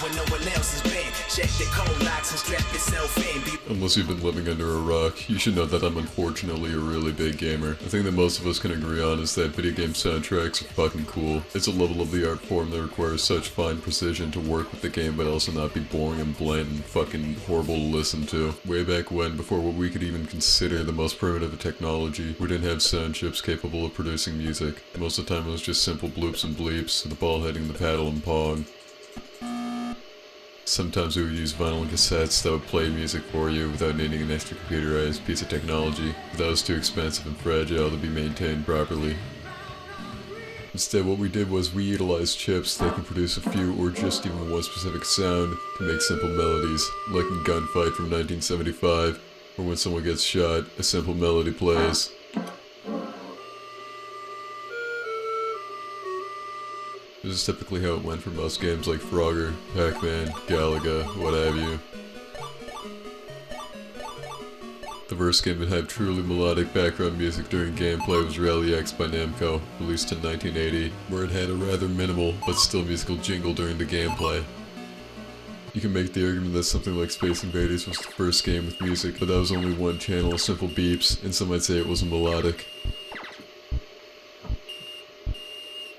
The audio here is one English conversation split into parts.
when no one else has been. Check the code locks and strap yourself in. Unless you've been living under a rock, you should know that I'm unfortunately a really big gamer. The thing that most of us can agree on is that video game soundtracks are fucking cool. It's a level of the art form that requires such fine precision to work with the game but also not be boring and bland and fucking horrible to listen to. Way back when, before what we could even consider the most primitive of technology, we didn't have sound chips capable of producing music. Most of the time it was just simple bloops and bleeps, the ball hitting the paddle and pong. Sometimes we would use vinyl cassettes that would play music for you without needing an extra computerized piece of technology, but that was too expensive and fragile to be maintained properly. Instead, what we did was we utilized chips that can produce a few or just even one specific sound to make simple melodies, like in Gunfight from 1975, where when someone gets shot, a simple melody plays. This is typically how it went for most games like Frogger, Pac-Man, Galaga, what have you. The first game that had truly melodic background music during gameplay was Rally X by Namco, released in 1980, where it had a rather minimal but still musical jingle during the gameplay. You can make the argument that something like Space Invaders was the first game with music, but that was only one channel, simple beeps, and some might say it wasn't melodic.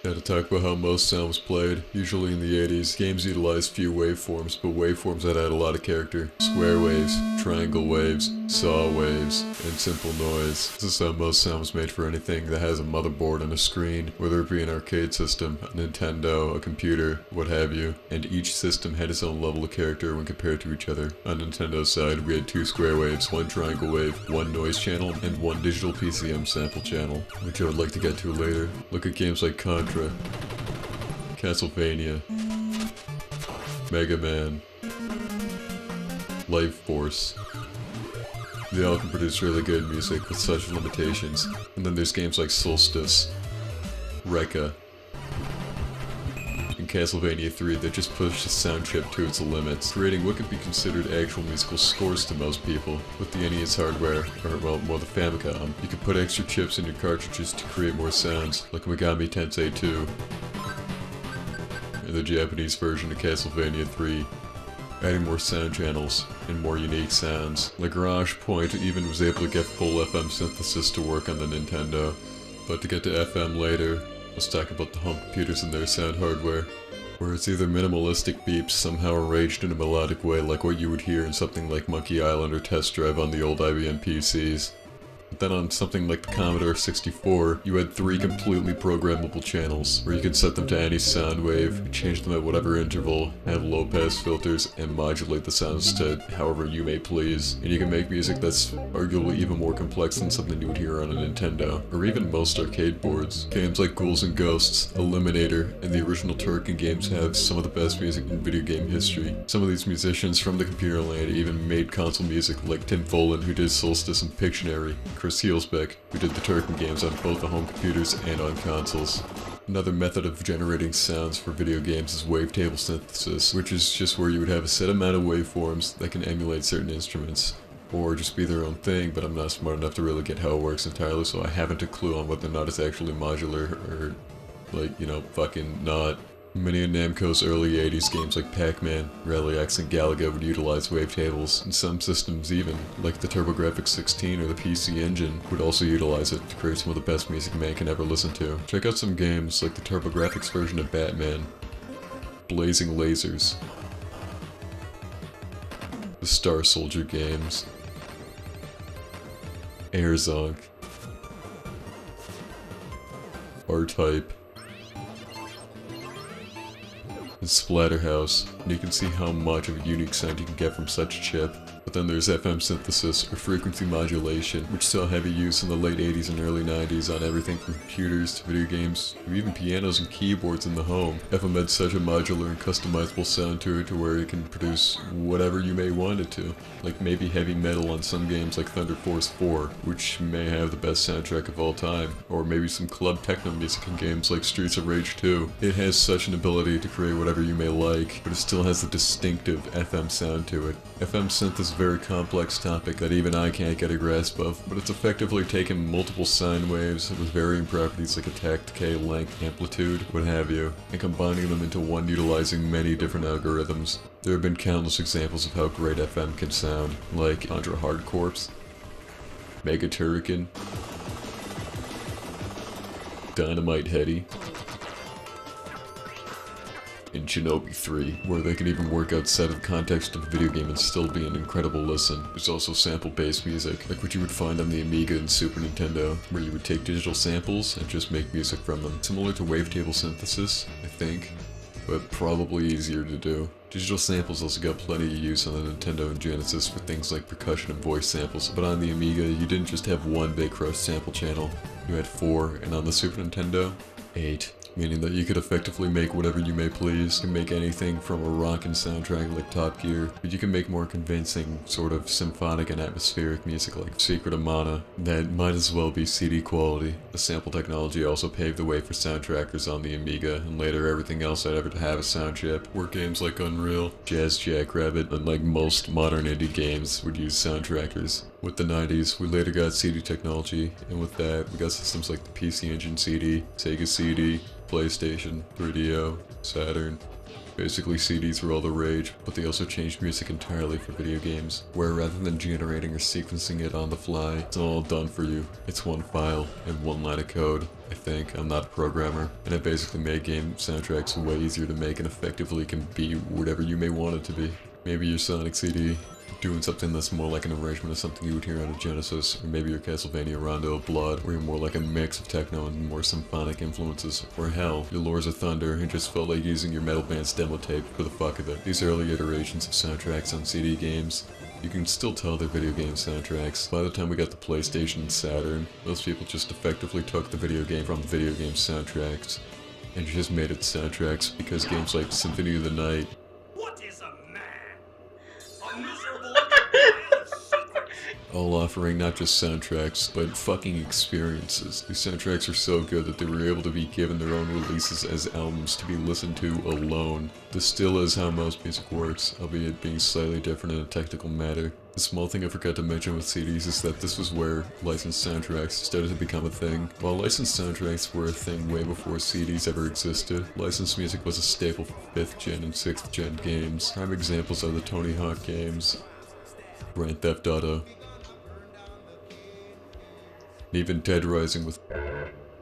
Now to talk about how most sound was played, usually in the 80s, games utilized few waveforms, but waveforms that had a lot of character. Square waves, triangle waves, saw waves, and simple noise. This is how most sound was made for anything that has a motherboard and a screen, whether it be an arcade system, a Nintendo, a computer, what have you. And each system had its own level of character when compared to each other. On Nintendo's side, we had 2 square waves, 1 triangle wave, 1 noise channel, and 1 digital PCM sample channel, which I would like to get to later. Look at games like Contra, Castlevania, Mega Man, Life Force. They all can produce really good music with such limitations. And then there's games like Solstice, Rekka, and Castlevania 3 that just push the sound chip to its limits, creating what could be considered actual musical scores to most people. With the NES hardware, or well, more the Famicom, you could put extra chips in your cartridges to create more sounds, like Megami Tensei 2, and the Japanese version of Castlevania 3. Adding more sound channels and more unique sounds. The Garage Point even was able to get full FM synthesis to work on the Nintendo. But to get to FM later, let's talk about the home computers and their sound hardware, where it's either minimalistic beeps somehow arranged in a melodic way like what you would hear in something like Monkey Island or Test Drive on the old IBM PCs. But then on something like the Commodore 64, you had 3 completely programmable channels, where you could set them to any sound wave, change them at whatever interval, have low-pass filters, and modulate the sounds to however you may please. And you can make music that's arguably even more complex than something you would hear on a Nintendo, or even most arcade boards. Games like Ghouls and Ghosts, Eliminator, and the original Turrican games have some of the best music in video game history. Some of these musicians from the computer land even made console music, like Tim Follin, who did Solstice and Pictionary, Chris Heelsbeck, who did the Turrican games on both the home computers and on consoles. Another method of generating sounds for video games is wavetable synthesis, which is just where you would have a set amount of waveforms that can emulate certain instruments, or just be their own thing, but I'm not smart enough to really get how it works entirely, so I haven't a clue on whether or not it's actually modular, or, like, you know, fucking not. Many of Namco's early 80s games like Pac-Man, Rally X, and Galaga would utilize wavetables, and some systems even, like the TurboGrafx 16 or the PC Engine, would also utilize it to create some of the best music man can ever listen to. Check out some games like the TurboGrafx version of Batman, Blazing Lasers, the Star Soldier games, Airzonk, R-Type, and Splatterhouse, and you can see how much of a unique sound you can get from such a chip. But then there's FM synthesis, or frequency modulation, which saw heavy use in the late 80s and early 90s on everything from computers to video games, or even pianos and keyboards in the home. FM had such a modular and customizable sound to it to where it can produce whatever you may want it to. Like maybe heavy metal on some games like Thunder Force 4, which may have the best soundtrack of all time, or maybe some club techno music in games like Streets of Rage 2. It has such an ability to create whatever you may like, but it still has a distinctive FM sound to it. FM synth is a very complex topic that even I can't get a grasp of, but it's effectively taken multiple sine waves with varying properties like attack, decay, length, amplitude, what have you, and combining them into one utilizing many different algorithms. There have been countless examples of how great FM can sound, like Contra Hard Corpse, Mega Turrican, Dynamite Heady, in Shinobi 3, where they can even work outside of the context of the video game and still be an incredible listen. There's also sample-based music, like what you would find on the Amiga and Super Nintendo, where you would take digital samples and just make music from them. Similar to wavetable synthesis, I think, but probably easier to do. Digital samples also got plenty of use on the Nintendo and Genesis for things like percussion and voice samples, but on the Amiga you didn't just have one big gross sample channel, you had 4, and on the Super Nintendo, 8. Meaning that you could effectively make whatever you may please. You can make anything from a rockin' soundtrack like Top Gear, but you can make more convincing, sort of symphonic and atmospheric music like Secret of Mana that might as well be CD quality. The sample technology also paved the way for soundtrackers on the Amiga, and later everything else that ever to have a sound chip, where games like Unreal, Jazz Jackrabbit, and like most modern indie games would use soundtrackers. With the 90s, we later got CD technology, and with that, we got systems like the PC Engine CD, Sega CD, PlayStation, 3DO, Saturn. Basically, CDs were all the rage, but they also changed music entirely for video games, where rather than generating or sequencing it on the fly, it's all done for you. It's one file and one line of code. I think. I'm not a programmer, and it basically made game soundtracks way easier to make and effectively can be whatever you may want it to be. Maybe your Sonic CD, doing something that's more like an arrangement of something you would hear on a Genesis, or maybe your Castlevania Rondo of Blood, where you're more like a mix of techno and more symphonic influences, or hell, your Lords of Thunder, and just felt like using your Metal Band's demo tape for the fuck of it. These early iterations of soundtracks on CD games, you can still tell they're video game soundtracks. By the time we got the PlayStation and Saturn, those people just effectively took the video game from video game soundtracks, and just made it soundtracks because games like Symphony of the Night, all offering not just soundtracks, but fucking experiences. These soundtracks are so good that they were able to be given their own releases as albums to be listened to alone. This still is how most music works, albeit being slightly different in a technical matter. The small thing I forgot to mention with CDs is that this was where licensed soundtracks started to become a thing. While licensed soundtracks were a thing way before CDs ever existed, licensed music was a staple for 5th gen and 6th gen games. Prime examples are the Tony Hawk games, Grand Theft Auto, and even Dead Rising with...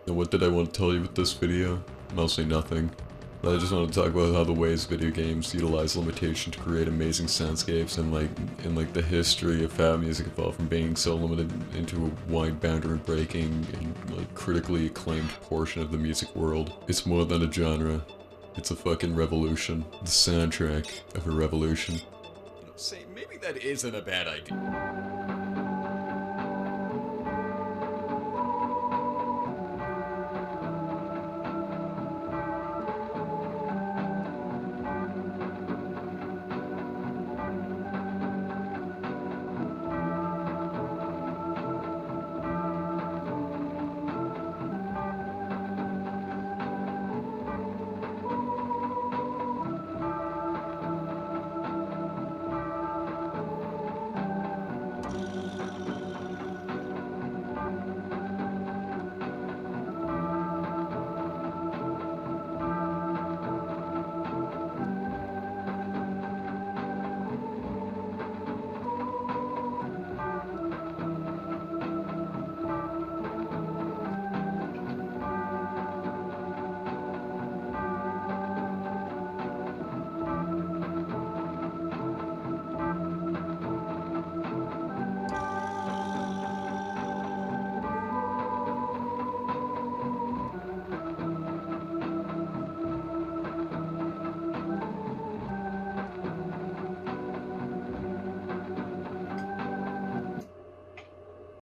Now what did I want to tell you with this video? Mostly nothing. But I just want to talk about how the ways video games utilize limitation to create amazing soundscapes, and like the history of how music evolved from being so limited into a wide boundary breaking and like critically acclaimed portion of the music world. It's more than a genre. It's a fucking revolution. The soundtrack of a revolution. You know, say maybe that isn't a bad idea.